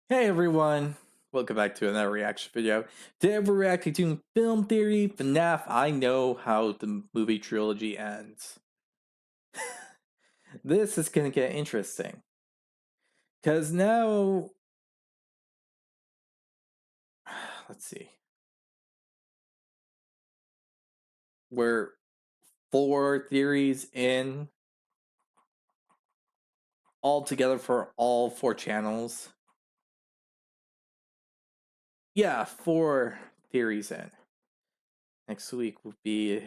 Hey everyone, welcome back to another reaction video. Today we're reacting to Film Theory FNAF. I know how the movie trilogy ends. This is gonna get interesting. Cause now, let's see, we're 4 theories in all together for all 4 channels. Yeah, 4 theories in. Next week will be,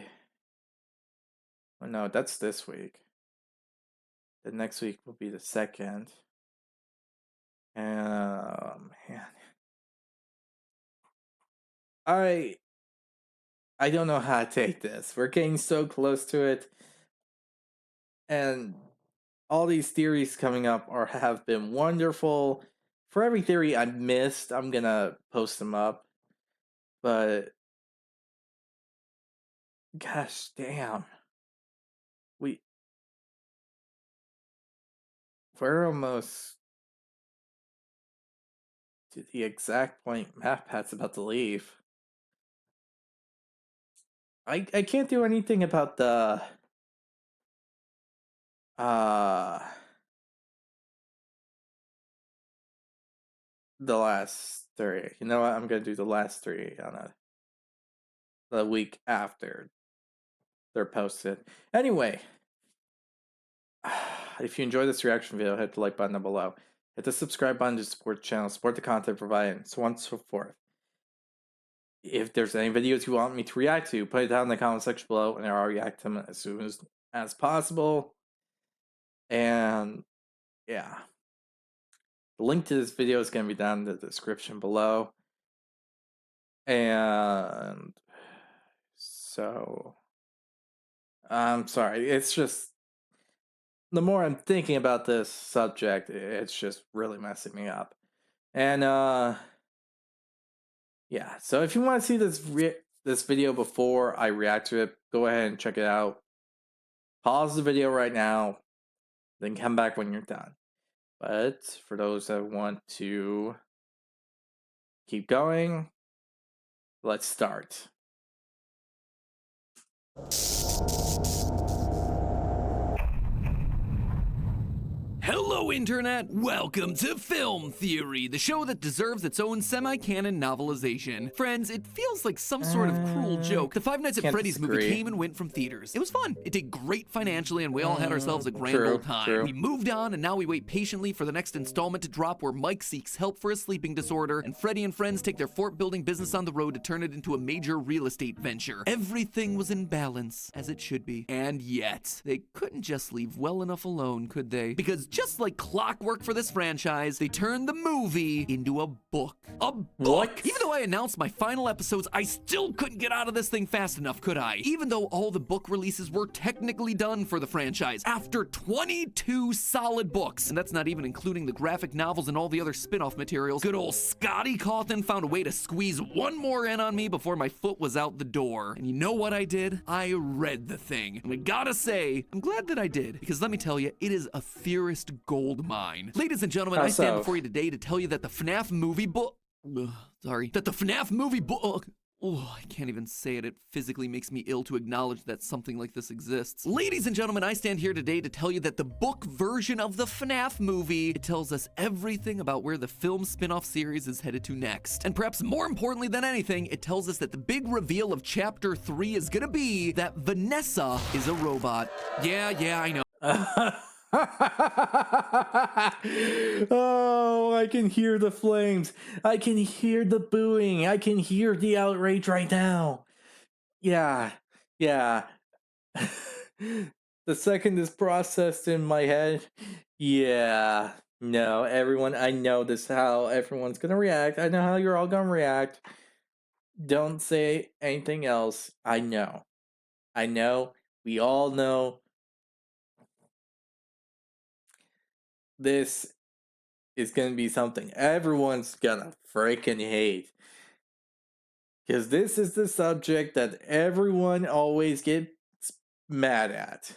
oh no, that's this week. The next week will be the 2nd. Man. I don't know how to take this. We're getting so close to it, and all these theories coming up have been wonderful. For every theory I missed, I'm gonna post them up. But gosh damn, we we're almost to the exact point MathPat's about to leave. I can't do anything about uh the last 3. You know what? I'm gonna do the last 3 on the week after they're posted. Anyway, if you enjoyed this reaction video, hit the like button down below. Hit the subscribe button to support the channel, support the content provided, and so on and so forth. If there's any videos you want me to react to, put it down in the comment section below, and I'll react to them as soon as possible. And yeah, the link to this video is going to be down in the description below. And so, I'm sorry, it's just the more I'm thinking about this subject, it's just really messing me up. And yeah, so if you want to see this video before I react to it, go ahead and check it out. Pause the video right now, then come back when you're done. But for those that want to keep going, let's start. Hello, Internet! Welcome to Film Theory, the show that deserves its own semi-canon novelization. Friends, it feels like some sort of cruel joke. The Five Nights at Freddy's movie came and went from theaters. It was fun. It did great financially, and we all had ourselves a grand old time. We moved on, and now we wait patiently for the next installment to drop where Mike seeks help for a sleeping disorder, and Freddy and friends take their fort-building business on the road to turn it into a major real estate venture. Everything was in balance, as it should be. And yet, they couldn't just leave well enough alone, could they? Because just like clockwork for this franchise, they turned the movie into a book. A book! What? Even though I announced my final episodes, I still couldn't get out of this thing fast enough, could I? Even though all the book releases were technically done for the franchise, after 22 solid books, and that's not even including the graphic novels and all the other spin-off materials, good old Scotty Cawthon found a way to squeeze one more in on me before my foot was out the door. And you know what I did? I read the thing. And I gotta say, I'm glad that I did, because let me tell you, it is a theorist gold mine. Ladies and gentlemen, I stand before you today to tell you that the FNAF movie book... That the FNAF movie book... Oh, I can't even say it. It physically makes me ill to acknowledge that something like this exists. Ladies and gentlemen, I stand here today to tell you that the book version of the FNAF movie, it tells us everything about where the film spin-off series is headed to next. And perhaps more importantly than anything, it tells us that the big reveal of Chapter 3 is gonna be that Vanessa is a robot. Yeah, I know. Oh, I can hear the flames. I can hear the booing. I can hear the outrage right now. Yeah. The second is processed in my head. Yeah. No, everyone, I know this how everyone's gonna react. I know how you're all gonna react. Don't say anything else. I know. We all know. This is gonna be something everyone's gonna freaking hate. Because this is the subject that everyone always gets mad at.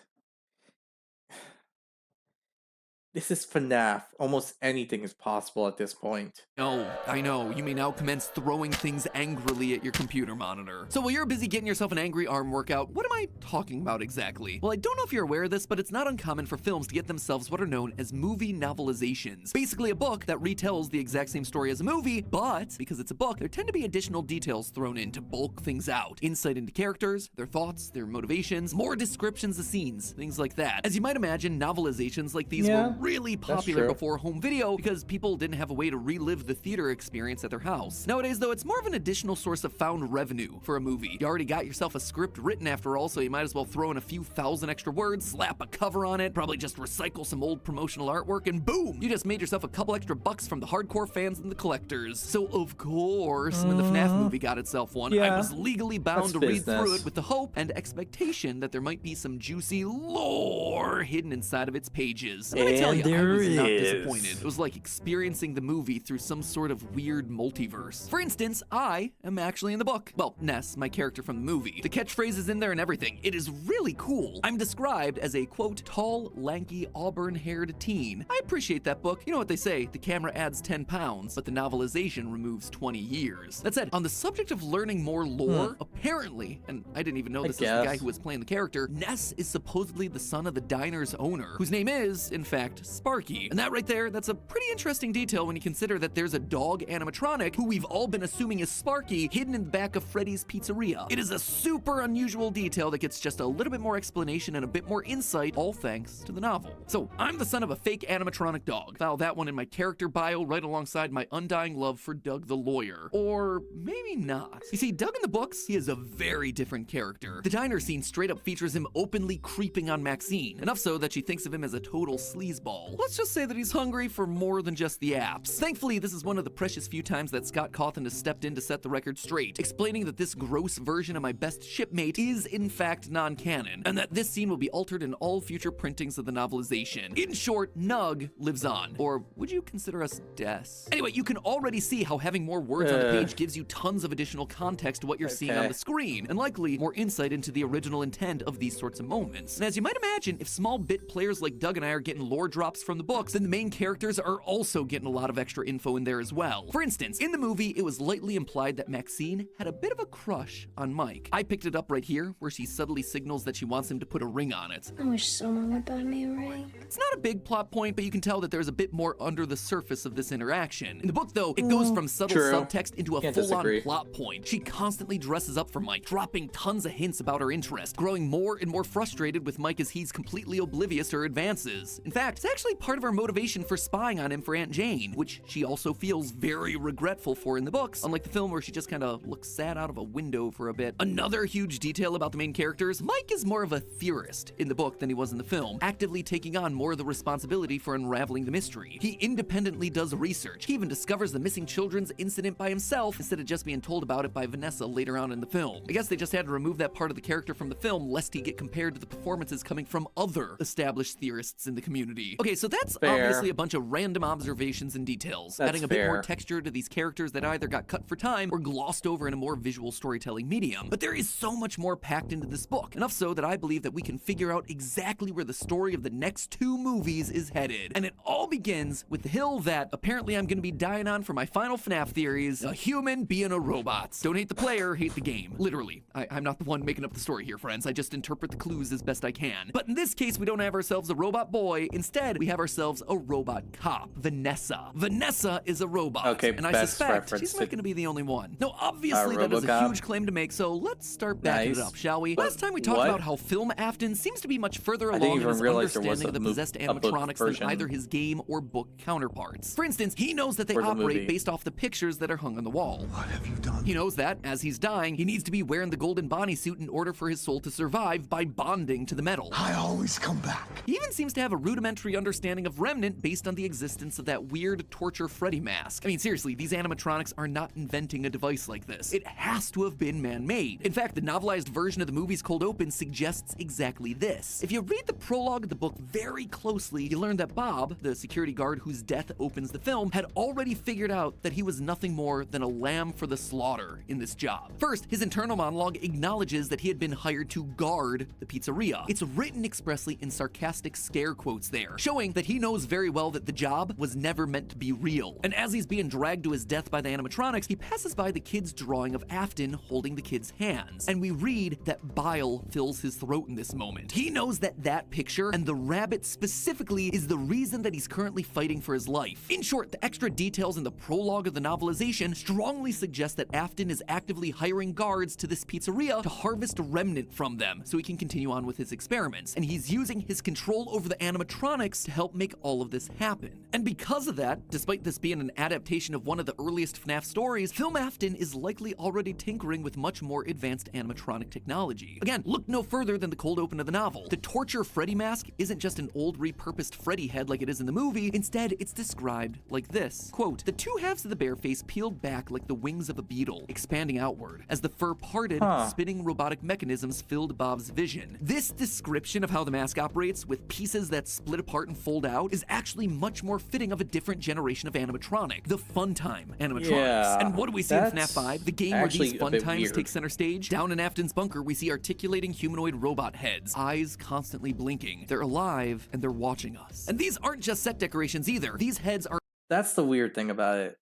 This is FNAF. Almost anything is possible at this point. Oh, I know. You may now commence throwing things angrily at your computer monitor. So while you're busy getting yourself an angry arm workout, what am I talking about exactly? Well, I don't know if you're aware of this, but it's not uncommon for films to get themselves what are known as movie novelizations. Basically a book that retells the exact same story as a movie, but because it's a book, there tend to be additional details thrown in to bulk things out. Insight into characters, their thoughts, their motivations, more descriptions of scenes, things like that. As you might imagine, novelizations like these were really popular before home video because people didn't have a way to relive the theater experience at their house. Nowadays, though, it's more of an additional source of found revenue for a movie. You already got yourself a script written after all, so you might as well throw in a few thousand extra words, slap a cover on it, probably just recycle some old promotional artwork, and boom! You just made yourself a couple extra bucks from the hardcore fans and the collectors. So of course, when the FNAF movie got itself one, I was legally bound to read through it with the hope and expectation that there might be some juicy lore hidden inside of its pages. And I tell you, I was not disappointed. It was like experiencing the movie through some sort of weird multiverse. For instance, I am actually in the book. Well, Ness, my character from the movie. The catchphrase is in there and everything. It is really cool. I'm described as a, quote, tall, lanky, auburn-haired teen. I appreciate that book. You know what they say, the camera adds 10 pounds, but the novelization removes 20 years. That said, on the subject of learning more lore, apparently, and I didn't even know this is the guy who was playing the character, Ness is supposedly the son of the diner's owner, whose name is, in fact, Sparky. And that right there, that's a pretty interesting detail when you consider that there's a dog animatronic who we've all been assuming is Sparky hidden in the back of Freddy's Pizzeria. It is a super unusual detail that gets just a little bit more explanation and a bit more insight, all thanks to the novel. So, I'm the son of a fake animatronic dog. File that one in my character bio right alongside my undying love for Doug the lawyer. Or maybe not. You see, Doug in the books, he is a very different character. The diner scene straight up features him openly creeping on Maxine, enough so that she thinks of him as a total sleazeball. Let's just say that he's hungry for more than just the apps. Thankfully, this is one of the precious few times that Scott Cawthon has stepped in to set the record straight, explaining that this gross version of my best shipmate is in fact non-canon, and that this scene will be altered in all future printings of the novelization. In short, Nug lives on. Or would you consider us Des? Anyway, you can already see how having more words on the page gives you tons of additional context to what you're seeing on the screen, and likely more insight into the original intent of these sorts of moments. And as you might imagine, if small bit players like Doug and I are getting lore drops from the books, then the main characters are also getting a lot of extra info in there as well. For instance, in the movie, it was lightly implied that Maxine had a bit of a crush on Mike. I picked it up right here, where she subtly signals that she wants him to put a ring on it. I wish someone would buy me a ring. It's not a big plot point, but you can tell that there's a bit more under the surface of this interaction. In the book, though, it goes from subtle subtext into a full-on plot point. She constantly dresses up for Mike, dropping tons of hints about her interest, growing more and more frustrated with Mike as he's completely oblivious to her advances. In fact, it's actually part of her motivation for spying on him for Aunt Jane, which she also feels very regretful for in the books, unlike the film where she just kind of looks sad out of a window for a bit. Another huge detail about the main characters, Mike is more of a theorist in the book than he was in the film, actively taking on more of the responsibility for unraveling the mystery. He independently does research. He even discovers the missing children's incident by himself instead of just being told about it by Vanessa later on in the film. I guess they just had to remove that part of the character from the film lest he get compared to the performances coming from other established theorists in the community. Okay, so that's obviously a bunch of random observations and details, adding a bit more texture to these characters that either got cut for time or glossed over in a more visual storytelling medium. But there is so much more packed into this book, enough so that I believe that we can figure out exactly where the story of the next two movies is headed. And it all begins with the hill that apparently I'm gonna be dying on for my final FNAF theories, a human being a robot. Don't hate the player, hate the game. Literally. I'm not the one making up the story here, friends. I just interpret the clues as best I can. But in this case, we don't have ourselves a robot boy. Instead, we have ourselves a robot cop, Vanessa. Vanessa is a robot, and I suspect she's not gonna be the only one. No, obviously that is a huge claim to make, so let's start backing it up, shall we? Last time we talked about how Film Afton seems to be much further along in his understanding of the possessed animatronics than either his game or book counterparts. For instance, he knows that they operate based off the pictures that are hung on the wall. What have you done? He knows that, as he's dying, he needs to be wearing the golden Bonnie suit in order for his soul to survive by bonding to the metal. I always come back. He even seems to have a rudimentary understanding of Remnant based on the existence of that weird torture Freddy mask. I mean, seriously, these animatronics are not inventing a device like this. It has to have been man-made. In fact, the novelized version of the movie's cold open suggests exactly this. If you read the prologue of the book very closely, you learn that Bob, the security guard whose death opens the film, had already figured out that he was nothing more than a lamb for the slaughter in this job. First, his internal monologue acknowledges that he had been hired to guard the pizzeria. It's written expressly in sarcastic scare quotes there, showing that he knows very well that the job was never meant to be real. And as he's being dragged to his death by the animatronics, he passes by the kid's drawing of Afton holding the kid's hands, and we read that bile fills his throat in this moment. He knows that that picture, and the rabbit specifically, is the reason that he's currently fighting for his life. In short, the extra details in the prologue of the novelization strongly suggest that Afton is actively hiring guards to this pizzeria to harvest a remnant from them so he can continue on with his experiments, and he's using his control over the animatronics to help make all of this happen. And because of that, despite this being an adaptation of one of the earliest FNAF stories, Film Afton is likely already tinkering with much more advanced animatronic technology. Again, look no further than the cold open of the novel. The torture Freddy mask isn't just an old repurposed Freddy head like it is in the movie. Instead, it's described like this. Quote, "The two halves of the bear face peeled back like the wings of a beetle, expanding outward. As the fur parted, spinning robotic mechanisms filled Bob's vision." This description of how the mask operates, with pieces that split apart and fold out, is actually much more fitting of a different generation of animatronic, the Funtime animatronics. Yeah, and what do we see in FNAF 5? The game where these Funtimes weird. take center stage? Down in Afton's bunker, we see articulating humanoid robot heads, eyes constantly blinking. They're alive, and they're watching us. And these aren't just set decorations either. These heads are... That's the weird thing about it.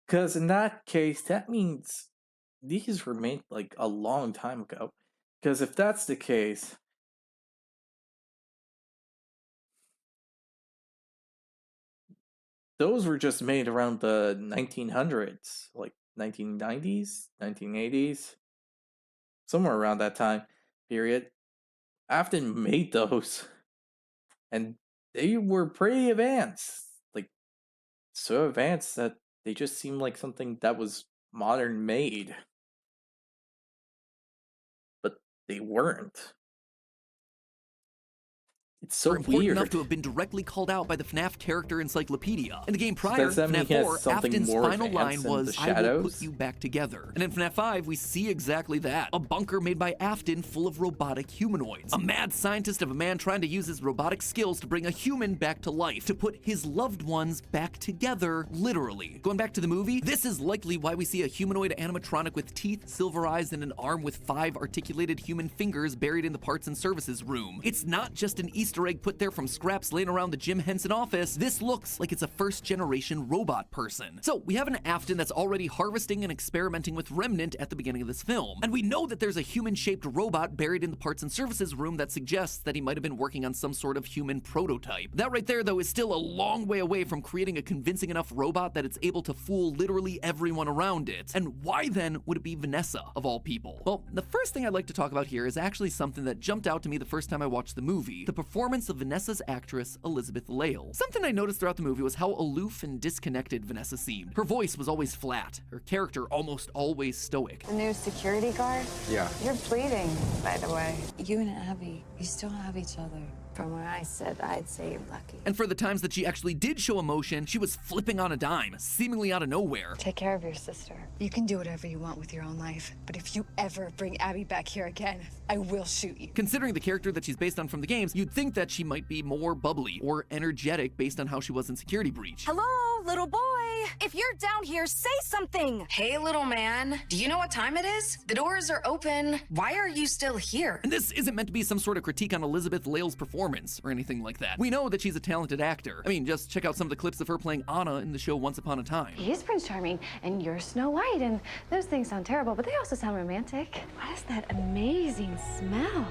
Because in that case, that means these were made like a long time ago. Because if that's the case, those were just made around the 1900s, like 1990s, 1980s, somewhere around that time period. Afton made those, and they were pretty advanced. Like, so advanced that they just seemed like something that was modern made. But they weren't. It's so important weird. enough to have been directly called out by the FNAF character encyclopedia. In the game prior, Does that mean FNAF he has 4, something Afton's more final line advanced than was, the "I will shadows?" put you back together." And in FNAF 5, we see exactly that. A bunker made by Afton full of robotic humanoids. A mad scientist of a man trying to use his robotic skills to bring a human back to life, to put his loved ones back together, literally. Going back to the movie, this is likely why we see a humanoid animatronic with teeth, silver eyes, and an arm with 5 articulated human fingers buried in the parts and services room. It's not just an Easter egg put there from scraps laying around the Jim Henson office. This looks like it's a first-generation robot person. So we have an Afton that's already harvesting and experimenting with Remnant at the beginning of this film. And we know that there's a human-shaped robot buried in the parts and services room that suggests that he might have been working on some sort of human prototype. That right there, though, is still a long way away from creating a convincing enough robot that it's able to fool literally everyone around it. And why then would it be Vanessa, of all people? Well, the first thing I'd like to talk about here is actually something that jumped out to me the first time I watched the movie: the performance of Vanessa's actress, Elizabeth Lale. Something I noticed throughout the movie was how aloof and disconnected Vanessa seemed. Her voice was always flat, her character almost always stoic. The new security guard? Yeah. You're bleeding, by the way. You and Abby, you still have each other. From where I sit, I'd say you're lucky. And for the times that she actually did show emotion, she was flipping on a dime, seemingly out of nowhere. Take care of your sister. You can do whatever you want with your own life, but if you ever bring Abby back here again, I will shoot you. Considering the character that she's based on from the games, you'd think that she might be more bubbly or energetic based on how she was in Security Breach. Hello, little boy. If you're down here, say something. Hey, little man. Do you know what time it is? The doors are open. Why are you still here? And this isn't meant to be some sort of critique on Elizabeth Lale's performance or anything like that. We know that she's a talented actor. I mean, just check out some of the clips of her playing Anna in the show Once Upon a Time. He's Prince Charming, and you're Snow White, and those things sound terrible, but they also sound romantic. What is that amazing smell?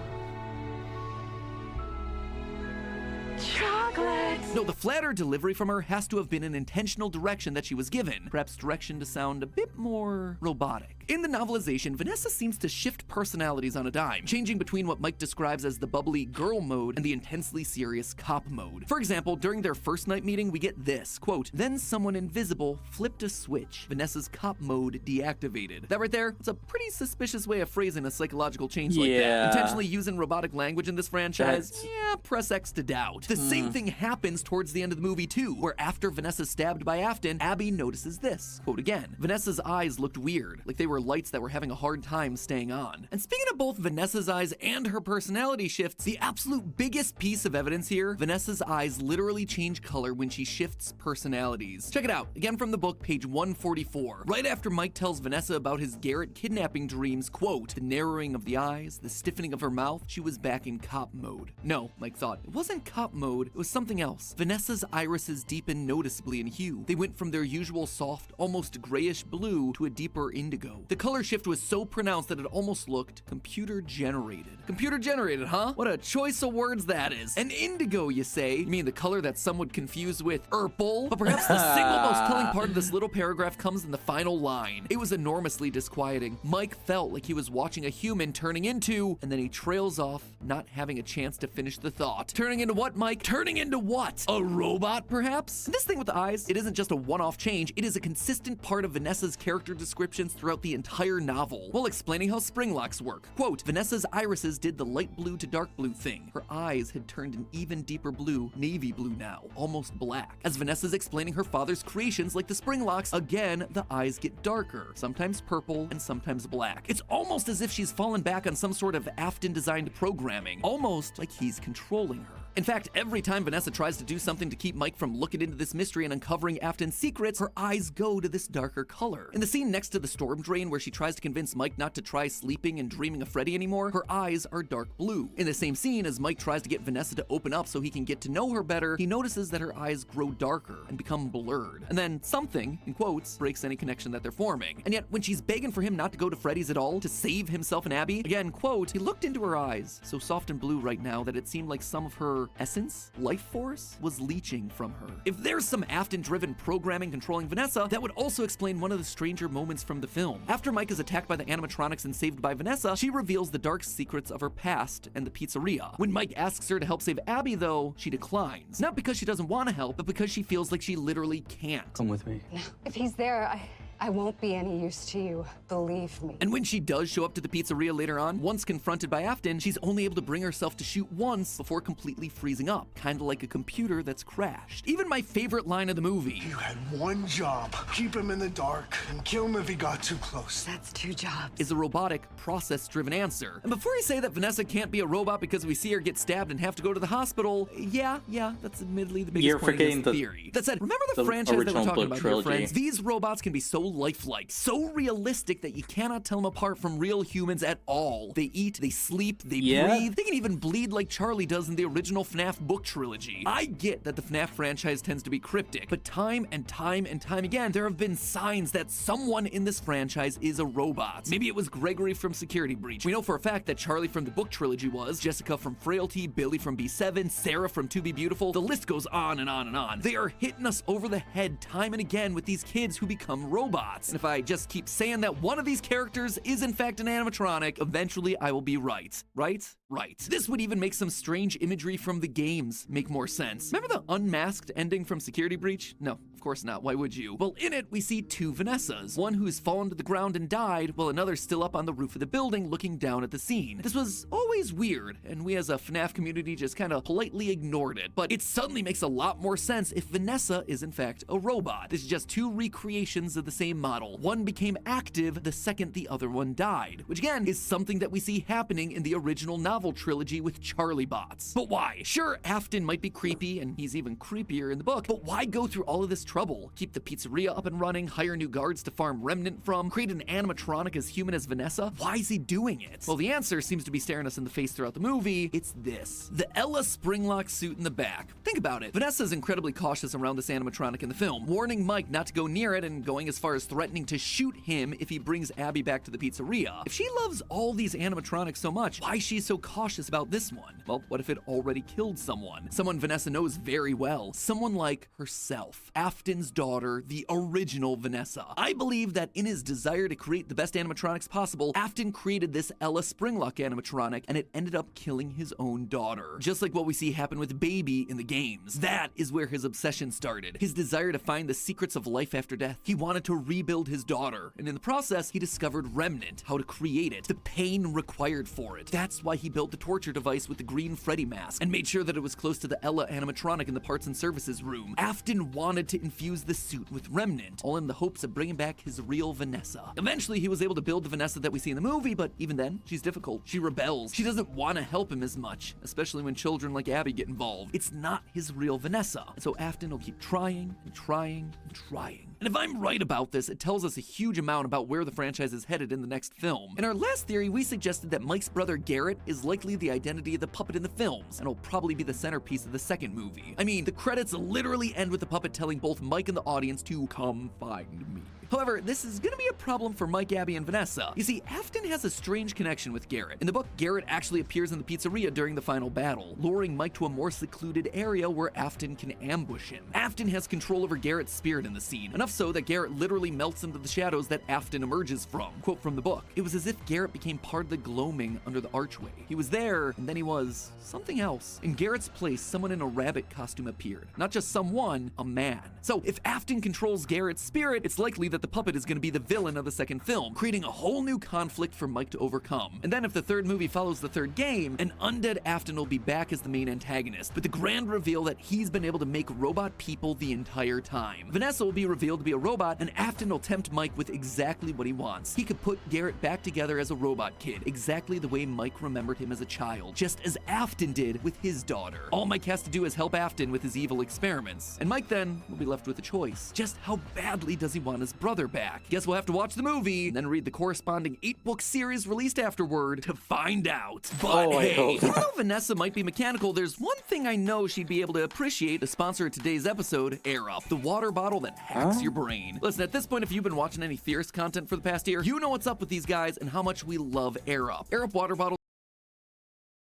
Chocolate! No, the flatter delivery from her has to have been an intentional direction that she was given, perhaps direction to sound a bit more robotic. In the novelization, Vanessa seems to shift personalities on a dime, changing between what Mike describes as the bubbly girl mode and the intensely serious cop mode. For example, during their first night meeting, we get this, quote, "Then someone invisible flipped a switch. Vanessa's cop mode deactivated." That right there, it's a pretty suspicious way of phrasing a psychological change like that. Intentionally using robotic language in this franchise? Yeah, press X to doubt. The same thing happens towards the end of the movie too, where after Vanessa's stabbed by Afton, Abby notices this, quote again, "Vanessa's eyes looked weird, like they were were lights that were having a hard time staying on. And speaking of both Vanessa's eyes and her personality shifts, the absolute biggest piece of evidence here, Vanessa's eyes literally change color when she shifts personalities. Check it out, again from the book, page 144. Right after Mike tells Vanessa about his Garrett kidnapping dreams, quote, the narrowing of the eyes, the stiffening of her mouth, she was back in cop mode. No, Mike thought, it wasn't cop mode, it was something else. Vanessa's irises deepened noticeably in hue. They went from their usual soft, almost grayish blue to a deeper indigo. The color shift was so pronounced that it almost looked computer generated. Computer generated, huh? What a choice of words that is. An indigo, you say? You mean the color that some would confuse with purple? But perhaps the single most telling part of this little paragraph comes in the final line. It was enormously disquieting. Mike felt like he was watching a human turning into, and then he trails off, not having a chance to finish the thought. Turning into what, Mike? Turning into what? A robot, perhaps? And this thing with the eyes, it isn't just a one-off change, it is a consistent part of Vanessa's character descriptions throughout the entire novel, while explaining how spring locks work. Quote, Vanessa's irises did the light blue to dark blue thing. Her eyes had turned an even deeper blue, navy blue now, almost black. As Vanessa's explaining her father's creations like the spring locks, again, the eyes get darker, sometimes purple and sometimes black. It's almost as if she's fallen back on some sort of Afton-designed programming, almost like he's controlling her. In fact, every time Vanessa tries to do something to keep Mike from looking into this mystery and uncovering Afton's secrets, her eyes go to this darker color. In the scene next to the storm drain where she tries to convince Mike not to try sleeping and dreaming of Freddy anymore, her eyes are dark blue. In the same scene, as Mike tries to get Vanessa to open up so he can get to know her better, he notices that her eyes grow darker and become blurred. And then something, in quotes, breaks any connection that they're forming. And yet, when she's begging for him not to go to Freddy's at all, to save himself and Abby, again, quote, he looked into her eyes, so soft and blue right now that it seemed like some of her essence, life force, was leaching from her. If there's some Afton-driven programming controlling Vanessa, that would also explain one of the stranger moments from the film. After Mike is attacked by the animatronics and saved by Vanessa, she reveals the dark secrets of her past and the pizzeria. When Mike asks her to help save Abby, though, she declines. Not because she doesn't want to help, but because she feels like she literally can't. Come with me. If he's there, I won't be any use to you, believe me. And when she does show up to the pizzeria later on, once confronted by Afton, she's only able to bring herself to shoot once before completely freezing up, kind of like a computer that's crashed. Even my favorite line of the movie. You had one job. Keep him in the dark and kill him if he got too close. That's 2 jobs. Is a robotic, process-driven answer. And before I say that Vanessa can't be a robot because we see her get stabbed and have to go to the hospital, yeah, that's admittedly the biggest point of this theory. That said, remember the franchise that we're talking about here, friends? These robots can be so lifelike, so realistic that you cannot tell them apart from real humans at all. They eat, they sleep, they breathe. They can even bleed like Charlie does in the original FNAF book trilogy. I get that the FNAF franchise tends to be cryptic, but time and time again, there have been signs that someone in this franchise is a robot. Maybe it was Gregory from Security Breach. We know for a fact that Charlie from the book trilogy was, Jessica from Frailty, Billy from B7, Sarah from To Be Beautiful. The list goes on and on and on. They are hitting us over the head time and again with these kids who become robots. And if I just keep saying that one of these characters is in fact an animatronic, eventually I will be right. Right. This would even make some strange imagery from the games make more sense. Remember the unmasked ending from Security Breach? No, of course not. Why would you? Well, in it, we see 2 Vanessas. One who's fallen to the ground and died, while another's still up on the roof of the building looking down at the scene. This was always weird, and we as a FNAF community just kind of politely ignored it. But it suddenly makes a lot more sense if Vanessa is in fact a robot. This is just 2 recreations of the same model. One became active the second the other one died, which again is something that we see happening in the original novel trilogy with Charlie bots. But why? Sure, Afton might be creepy, and he's even creepier in the book, but why go through all of this trouble? Keep the pizzeria up and running, hire new guards to farm Remnant from, create an animatronic as human as Vanessa? Why is he doing it? Well, the answer seems to be staring us in the face throughout the movie. It's this. The Ella Springlock suit in the back. Think about it. Vanessa is incredibly cautious around this animatronic in the film, warning Mike not to go near it and going as far as threatening to shoot him if he brings Abby back to the pizzeria. If she loves all these animatronics so much, why is she so cautious about this one? Well, what if it already killed someone? Someone Vanessa knows very well. Someone like herself. Afton's daughter, the original Vanessa. I believe that in his desire to create the best animatronics possible, Afton created this Ella Springlock animatronic, and it ended up killing his own daughter. Just like what we see happen with Baby in the game. games. That is where his obsession started. His desire to find the secrets of life after death. He wanted to rebuild his daughter, and in the process, he discovered Remnant, how to create it, the pain required for it. That's why he built the torture device with the green Freddy mask, and made sure that it was close to the Ella animatronic in the parts and services room. Afton wanted to infuse the suit with Remnant, all in the hopes of bringing back his real Vanessa. Eventually, he was able to build the Vanessa that we see in the movie, but even then, she's difficult. She rebels. She doesn't want to help him as much, especially when children like Abby get involved. It's not his real Vanessa. And so Afton will keep trying and trying and trying. And if I'm right about this, it tells us a huge amount about where the franchise is headed in the next film. In our last theory, we suggested that Mike's brother Garrett is likely the identity of the puppet in the films, and will probably be the centerpiece of the second movie. I mean, the credits literally end with the puppet telling both Mike and the audience to come find me. However, this is gonna be a problem for Mike, Abby, and Vanessa. You see, Afton has a strange connection with Garrett. In the book, Garrett actually appears in the pizzeria during the final battle, luring Mike to a more secluded area where Afton can ambush him. Afton has control over Garrett's spirit in the scene, enough so that Garrett literally melts into the shadows that Afton emerges from. Quote from the book, "It was as if Garrett became part of the gloaming under the archway. He was there, and then he was something else. In Garrett's place, someone in a rabbit costume appeared. Not just someone, a man. So if Afton controls Garrett's spirit, it's likely that the puppet is going to be the villain of the second film, creating a whole new conflict for Mike to overcome. And then if the third movie follows the third game, an undead Afton will be back as the main antagonist, with the grand reveal that he's been able to make robot people the entire time. Vanessa will be revealed to be a robot, and Afton will tempt Mike with exactly what he wants. He could put Garrett back together as a robot kid, exactly the way Mike remembered him as a child, just as Afton did with his daughter. All Mike has to do is help Afton with his evil experiments, and Mike then will be left with a choice. Just how badly does he want his brother back? Guess we'll have to watch the movie and then read the corresponding 8-book series released afterward to find out. But hey, even though Vanessa might be mechanical, there's one thing I know she'd be able to appreciate. The sponsor of today's episode, Air Up, the water bottle that hacks your brain. Listen, at this point, if you've been watching any Theorist content for the past year, you know what's up with these guys and how much we love Air Up. Air Up water bottle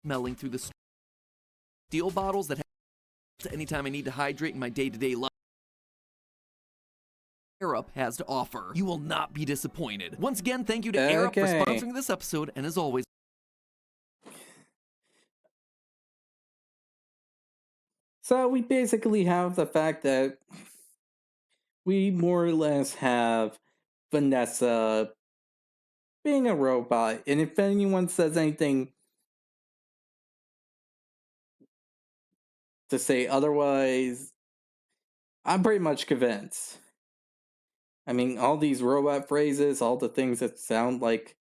smelling through the steel bottles that have anytime I need to hydrate in my day-to-day life. Air Up has to offer. You will not be disappointed. Once again, thank you to Air Up for sponsoring this episode, and as always, so we basically have the fact that we more or less have Vanessa being a robot, and if anyone says anything to say otherwise, I'm pretty much convinced. I mean, all these robot phrases, all the things that sound like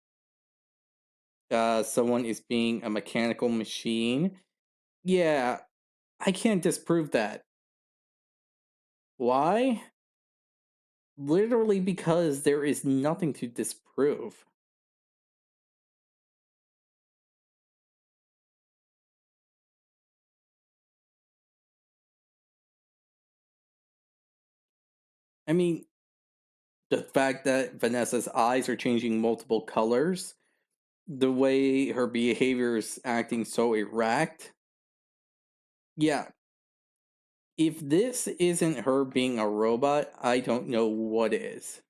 someone is being a mechanical machine. Yeah, I can't disprove that. Why? Literally because there is nothing to disprove. I mean, the fact that Vanessa's eyes are changing multiple colors, the way her behavior is acting so erratic. Yeah. If this isn't her being a robot, I don't know what is.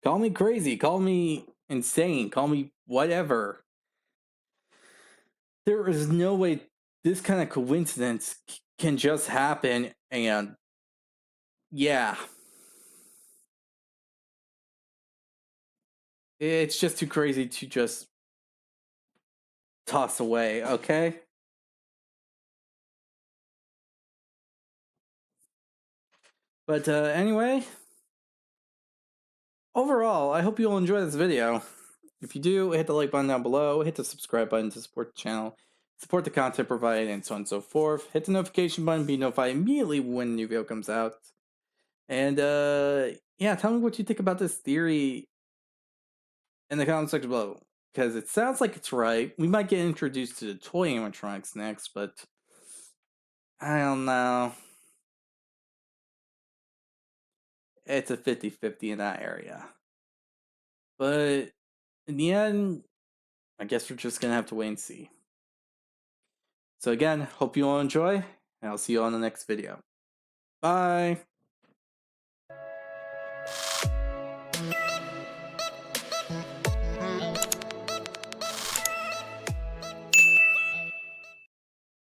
Call me crazy, call me insane, call me whatever. There is no way this kind of coincidence can just happen, and yeah. It's just too crazy to just toss away, okay? But anyway, overall, I hope you all enjoy this video. If you do, hit the like button down below, hit the subscribe button to support the channel, support the content provided, and so on and so forth. Hit the notification button, be notified immediately when a new video comes out. And yeah, tell me what you think about this theory in the comment section below, because it sounds like it's right. We might get introduced to the toy animatronics next, but I don't know. It's a 50-50 in that area. But in the end, I guess we're just gonna have to wait and see. So again, hope you all enjoy, and I'll see you on the next video. Bye!